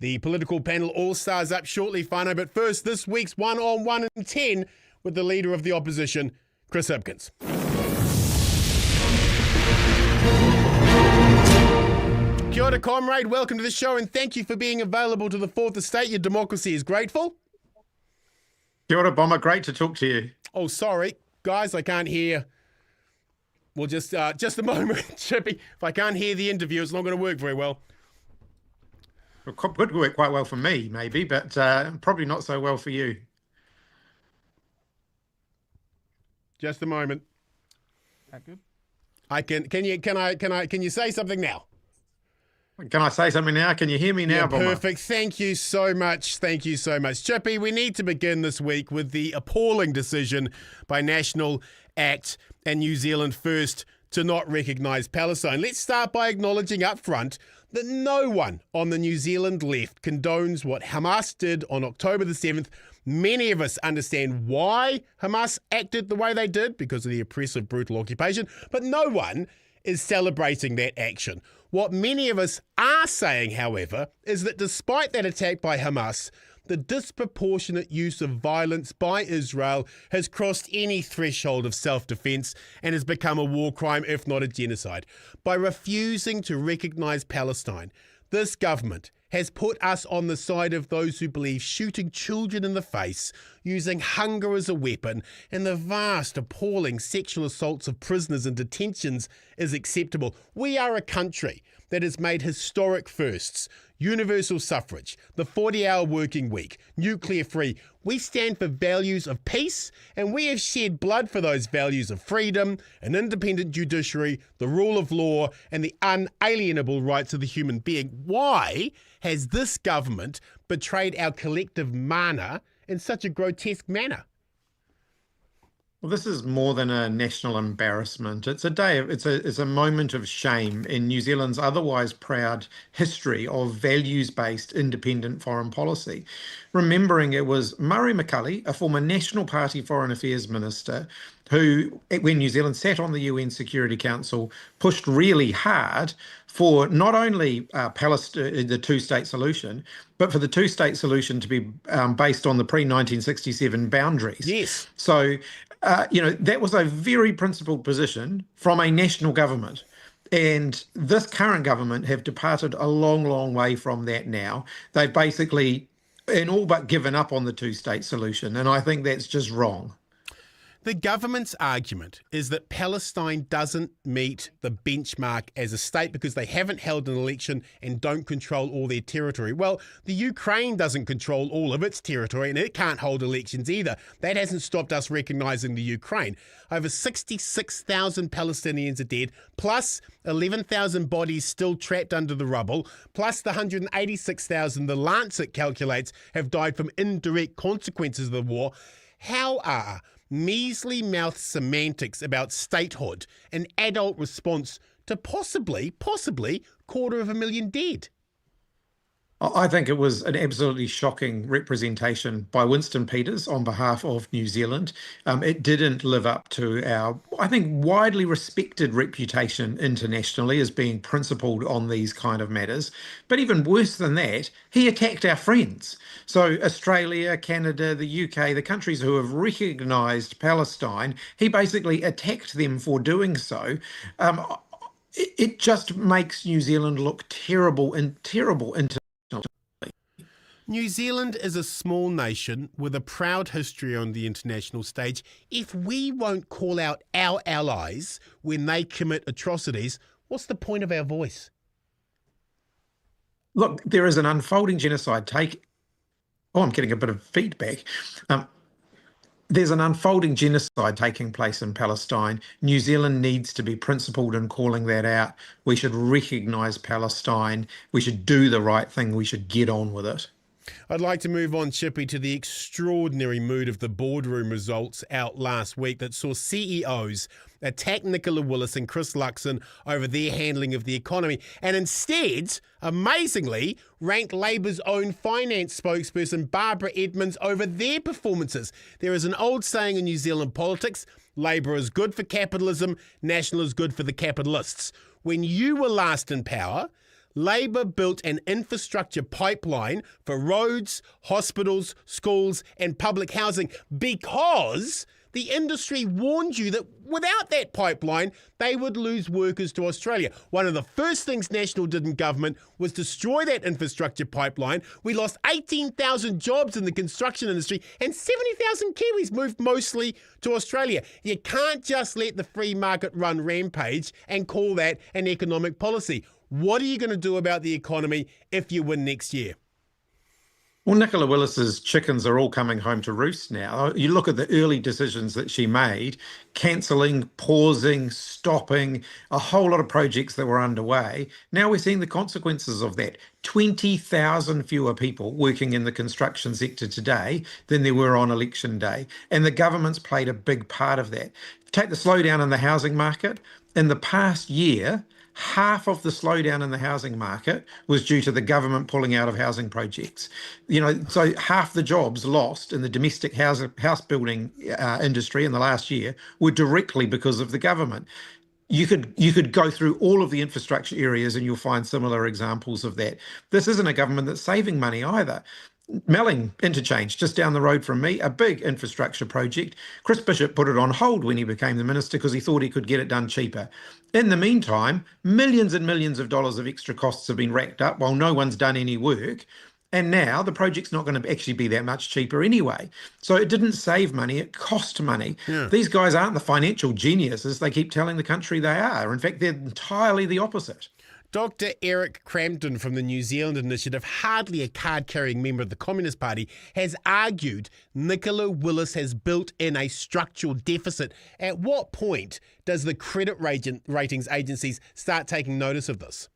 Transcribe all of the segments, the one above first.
The political panel all-stars up shortly, Whānau, but first, this week's 1 on 1 in 10 with the leader of the opposition, Chris Hipkins. Kia ora, comrade. Welcome to the show and thank you for being available to the Fourth Estate. Your democracy is grateful. Kia ora, Bomber. Great to talk to you. Oh, sorry. Guys, I can't hear. Well, just a moment, Chippie. If I can't hear the interview, it's not going to work very well. It could work quite well for me, maybe, but probably not so well for you. Just a moment. That good? Can you say something now? Can I say something now? Can you hear me now, Bomber? Perfect. Thank you so much. Thank you so much. Chippie, we need to begin this week with the appalling decision by National, ACT and New Zealand First to not recognise Palestine. Let's start by acknowledging up front that no one on the New Zealand left condones what Hamas did on October the 7th. Many of us understand why Hamas acted the way they did, because of the oppressive, brutal occupation, but no one is celebrating that action. What many of us are saying, however, is that despite that attack by Hamas, the disproportionate use of violence by Israel has crossed any threshold of self-defense and has become a war crime, if not a genocide. By refusing to recognise Palestine, this government has put us on the side of those who believe shooting children in the face, using hunger as a weapon, and the vast, appalling sexual assaults of prisoners in detentions is acceptable. We are a country that has made historic firsts. Universal suffrage, the 40-hour working week, nuclear-free. We stand for values of peace, and we have shed blood for those values of freedom, an independent judiciary, the rule of law, and the unalienable rights of the human being. Why has this government betrayed our collective mana in such a grotesque manner? Well, this is more than a national embarrassment. It's a moment of shame in New Zealand's otherwise proud history of values-based independent foreign policy. Remembering it was Murray McCully, a former National Party Foreign Affairs Minister, who, when New Zealand sat on the UN Security Council, pushed really hard for not only Palestine, the two-state solution, but for the two-state solution to be based on the pre-1967 boundaries. Yes. So, that was a very principled position from a national government. And this current government have departed a long, long way from that now. They've basically, in all but given up on the two-state solution. And I think that's just wrong. The government's argument is that Palestine doesn't meet the benchmark as a state because they haven't held an election and don't control all their territory. Well, the Ukraine doesn't control all of its territory and it can't hold elections either. That hasn't stopped us recognising the Ukraine. Over 66,000 Palestinians are dead, plus 11,000 bodies still trapped under the rubble, plus the 186,000 the Lancet calculates have died from indirect consequences of the war. How are measly mouth semantics about statehood an adult response to possibly 250,000 dead? I think it was an absolutely shocking representation by Winston Peters on behalf of New Zealand. It didn't live up to our, I think, widely respected reputation internationally as being principled on these kind of matters. But even worse than that, he attacked our friends. So Australia, Canada, the UK, the countries who have recognised Palestine, he basically attacked them for doing so. It just makes New Zealand look terrible internationally. New Zealand is a small nation with a proud history on the international stage. If we won't call out our allies when they commit atrocities, what's the point of our voice? Look, there is an unfolding genocide I'm getting a bit of feedback. There's an unfolding genocide taking place in Palestine. New Zealand needs to be principled in calling that out. We should recognise Palestine. We should do the right thing. We should get on with it. I'd like to move on, Chippie, to the extraordinary mood of the boardroom results out last week that saw CEOs attack Nicola Willis and Chris Luxon over their handling of the economy and instead, amazingly, ranked Labour's own finance spokesperson Barbara Edmonds over their performances. There is an old saying in New Zealand politics, Labour is good for capitalism, National is good for the capitalists. When you were last in power, Labor built an infrastructure pipeline for roads, hospitals, schools, and public housing because the industry warned you that without that pipeline, they would lose workers to Australia. One of the first things National did in government was destroy that infrastructure pipeline. We lost 18,000 jobs in the construction industry and 70,000 Kiwis moved mostly to Australia. You can't just let the free market run rampage and call that an economic policy. What are you going to do about the economy if you win next year? Well, Nicola Willis's chickens are all coming home to roost now. You look at the early decisions that she made, cancelling, pausing, stopping, a whole lot of projects that were underway. Now we're seeing the consequences of that. 20,000 fewer people working in the construction sector today than there were on election day. And the government's played a big part of that. Take the slowdown in the housing market. In the past year, half of the slowdown in the housing market was due to the government pulling out of housing projects. So half the jobs lost in the domestic house building industry in the last year were directly because of the government. You could go through all of the infrastructure areas and you'll find similar examples of that. This isn't a government that's saving money either. Melling Interchange, just down the road from me, a big infrastructure project. Chris Bishop put it on hold when he became the minister because he thought he could get it done cheaper. In the meantime, millions and millions of dollars of extra costs have been racked up while no one's done any work. And now the project's not going to actually be that much cheaper anyway. So it didn't save money, it cost money. Yeah. These guys aren't the financial geniuses they keep telling the country they are. In fact, they're entirely the opposite. Dr. Eric Crampton from the New Zealand Initiative, hardly a card-carrying member of the Communist Party, has argued Nicola Willis has built in a structural deficit. At what point does the credit ratings agencies start taking notice of this?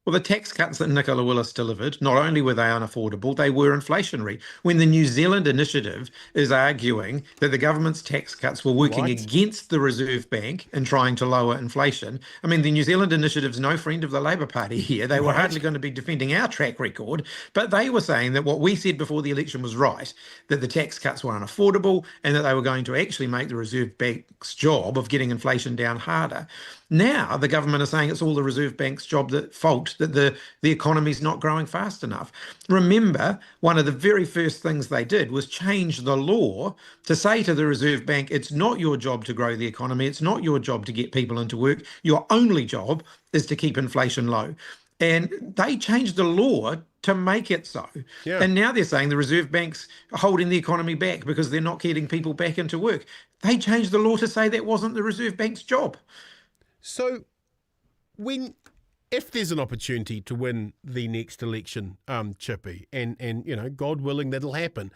Well, the tax cuts that Nicola Willis delivered, not only were they unaffordable, they were inflationary. When the New Zealand Initiative is arguing that the government's tax cuts were working against the Reserve Bank in trying to lower inflation, I mean, the New Zealand Initiative's no friend of the Labor Party here. They were hardly going to be defending our track record, but they were saying that what we said before the election was right, that the tax cuts were unaffordable and that they were going to actually make the Reserve Bank's job of getting inflation down harder. Now the government is saying it's all the Reserve Bank's fault that the economy's not growing fast enough. Remember, one of the very first things they did was change the law to say to the Reserve Bank, it's not your job to grow the economy, it's not your job to get people into work, your only job is to keep inflation low. And they changed the law to make it so. Yeah. And now they're saying the Reserve Bank's holding the economy back because they're not getting people back into work. They changed the law to say that wasn't the Reserve Bank's job. So if there's an opportunity to win the next election, Chippie, and God willing, that'll happen,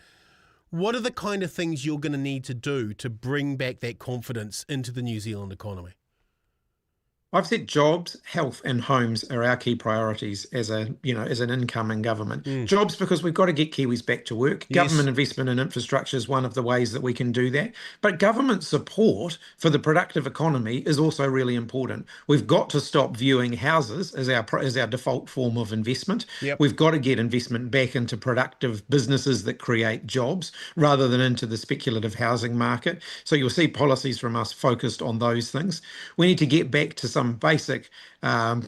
what are the kind of things you're going to need to do to bring back that confidence into the New Zealand economy? I've said jobs, health and homes are our key priorities as an incoming government. Jobs because we've got to get Kiwis back to work. Yes. Government investment in infrastructure is one of the ways that we can do that. But government support for the productive economy is also really important. We've got to stop viewing houses as our default form of investment. Yep. We've got to get investment back into productive businesses that create jobs rather than into the speculative housing market. So you'll see policies from us focused on those things. We need to get back to some basic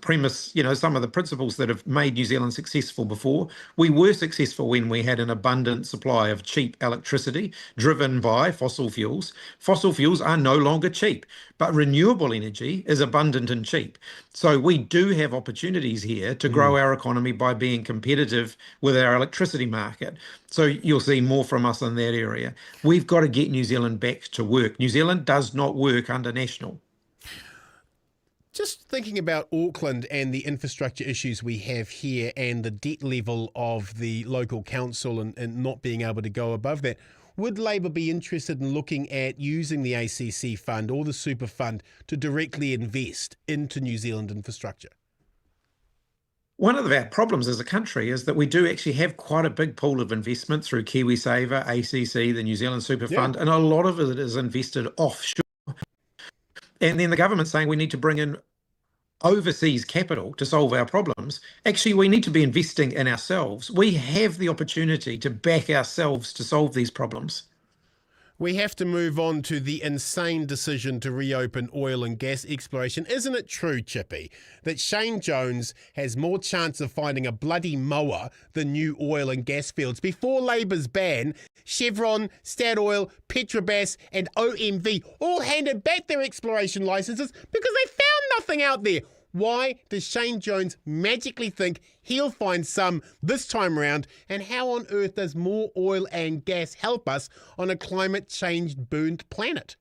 premise, some of the principles that have made New Zealand successful before. We were successful when we had an abundant supply of cheap electricity driven by fossil fuels. Fossil fuels are no longer cheap, but renewable energy is abundant and cheap. So we do have opportunities here to grow our economy by being competitive with our electricity market. So you'll see more from us in that area. We've got to get New Zealand back to work. New Zealand does not work under National. Just thinking about Auckland and the infrastructure issues we have here and the debt level of the local council and not being able to go above that, would Labor be interested in looking at using the ACC fund or the super fund to directly invest into New Zealand infrastructure? One of our problems as a country is that we do actually have quite a big pool of investment through KiwiSaver, ACC, the New Zealand Super Fund, and a lot of it is invested offshore. And then the government's saying we need to bring in overseas capital to solve our problems. Actually, we need to be investing in ourselves. We have the opportunity to back ourselves to solve these problems. We have to move on to the insane decision to reopen oil and gas exploration. Isn't it true, Chippie, that Shane Jones has more chance of finding a bloody moa than new oil and gas fields? Before Labour's ban, Chevron, Statoil, Petrobras and OMV all handed back their exploration licences because they found nothing out there. Why does Shane Jones magically think he'll find some this time around? And how on earth does more oil and gas help us on a climate change burned planet?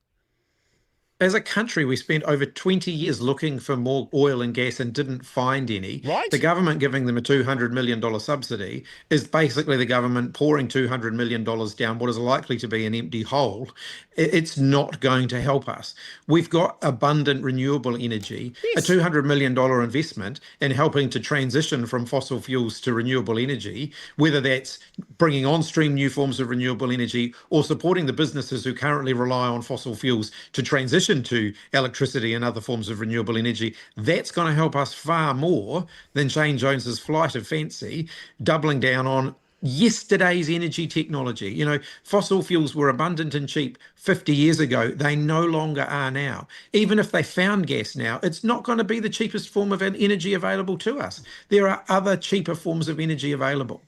As a country, we spent over 20 years looking for more oil and gas and didn't find any. Right. The government giving them a $200 million subsidy is basically the government pouring $200 million down what is likely to be an empty hole. It's not going to help us. We've got abundant renewable energy, Yes. a $200 million investment in helping to transition from fossil fuels to renewable energy, whether that's bringing on stream new forms of renewable energy or supporting the businesses who currently rely on fossil fuels to transition to electricity and other forms of renewable energy. That's going to help us far more than Shane Jones's flight of fancy, doubling down on yesterday's energy technology. You know, fossil fuels were abundant and cheap 50 years ago. They no longer are now. Even if they found gas now, it's not going to be the cheapest form of energy available to us. There are other cheaper forms of energy available.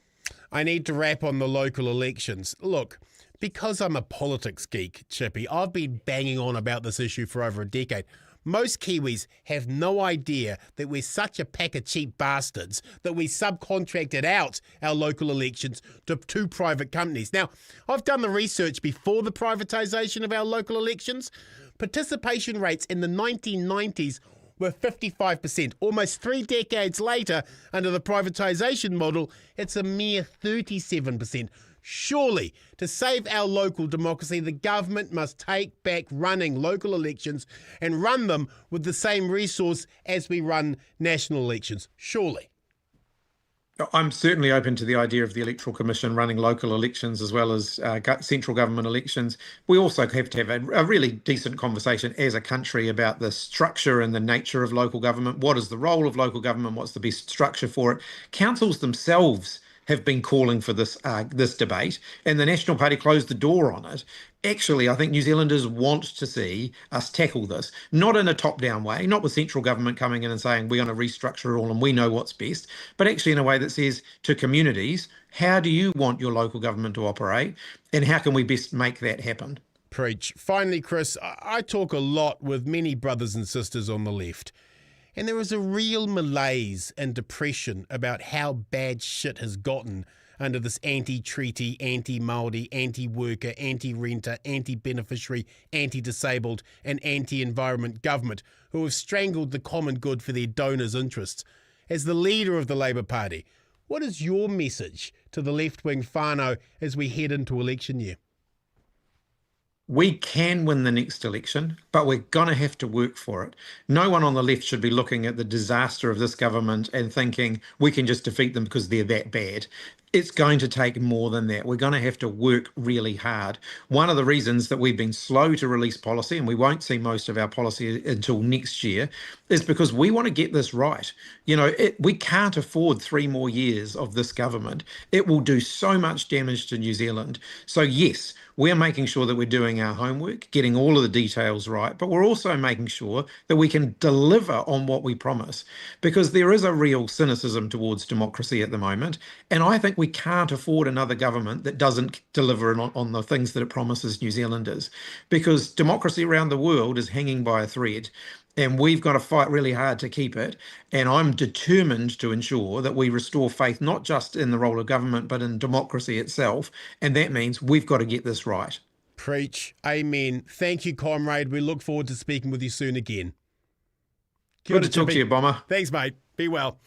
I need to wrap on the local elections. Look, because I'm a politics geek, Chippie, I've been banging on about this issue for over a decade. Most Kiwis have no idea that we're such a pack of cheap bastards that we subcontracted out our local elections to two private companies. Now, I've done the research before the privatisation of our local elections. Participation rates in the 1990s were 55%. Almost 3 decades later, under the privatisation model, it's a mere 37%. Surely, to save our local democracy, the government must take back running local elections and run them with the same resource as we run national elections. Surely. I'm certainly open to the idea of the Electoral Commission running local elections as well as central government elections. We also have to have a really decent conversation as a country about the structure and the nature of local government. What is the role of local government? What's the best structure for it? Councils themselves have been calling for this debate, and the National Party closed the door on it. Actually, I think New Zealanders want to see us tackle this, not in a top-down way, not with central government coming in and saying we're going to restructure it all and we know what's best, but actually in a way that says to communities, how do you want your local government to operate and how can we best make that happen? Preach. Finally, Chris, I talk a lot with many brothers and sisters on the left. And there is a real malaise and depression about how bad shit has gotten under this anti-treaty, anti-Māori, anti-worker, anti-renter, anti-beneficiary, anti-disabled and anti-environment government who have strangled the common good for their donors' interests. As the leader of the Labour Party, what is your message to the left-wing whānau as we head into election year? We can win the next election, but we're going to have to work for it. No one on the left should be looking at the disaster of this government and thinking we can just defeat them because they're that bad. It's going to take more than that. We're going to have to work really hard. One of the reasons that we've been slow to release policy, and we won't see most of our policy until next year, is because we want to get this right. You know, we can't afford 3 more years of this government. It will do so much damage to New Zealand. So yes, we're making sure that we're doing our homework, getting all of the details right, but we're also making sure that we can deliver on what we promise, because there is a real cynicism towards democracy at the moment. And I think we can't afford another government that doesn't deliver on the things that it promises New Zealanders, because democracy around the world is hanging by a thread. And we've got to fight really hard to keep it. And I'm determined to ensure that we restore faith, not just in the role of government, but in democracy itself. And that means we've got to get this right. Preach. Amen. Thank you, comrade. We look forward to speaking with you soon again. Good to talk to you, Bomber. Thanks, mate. Be well.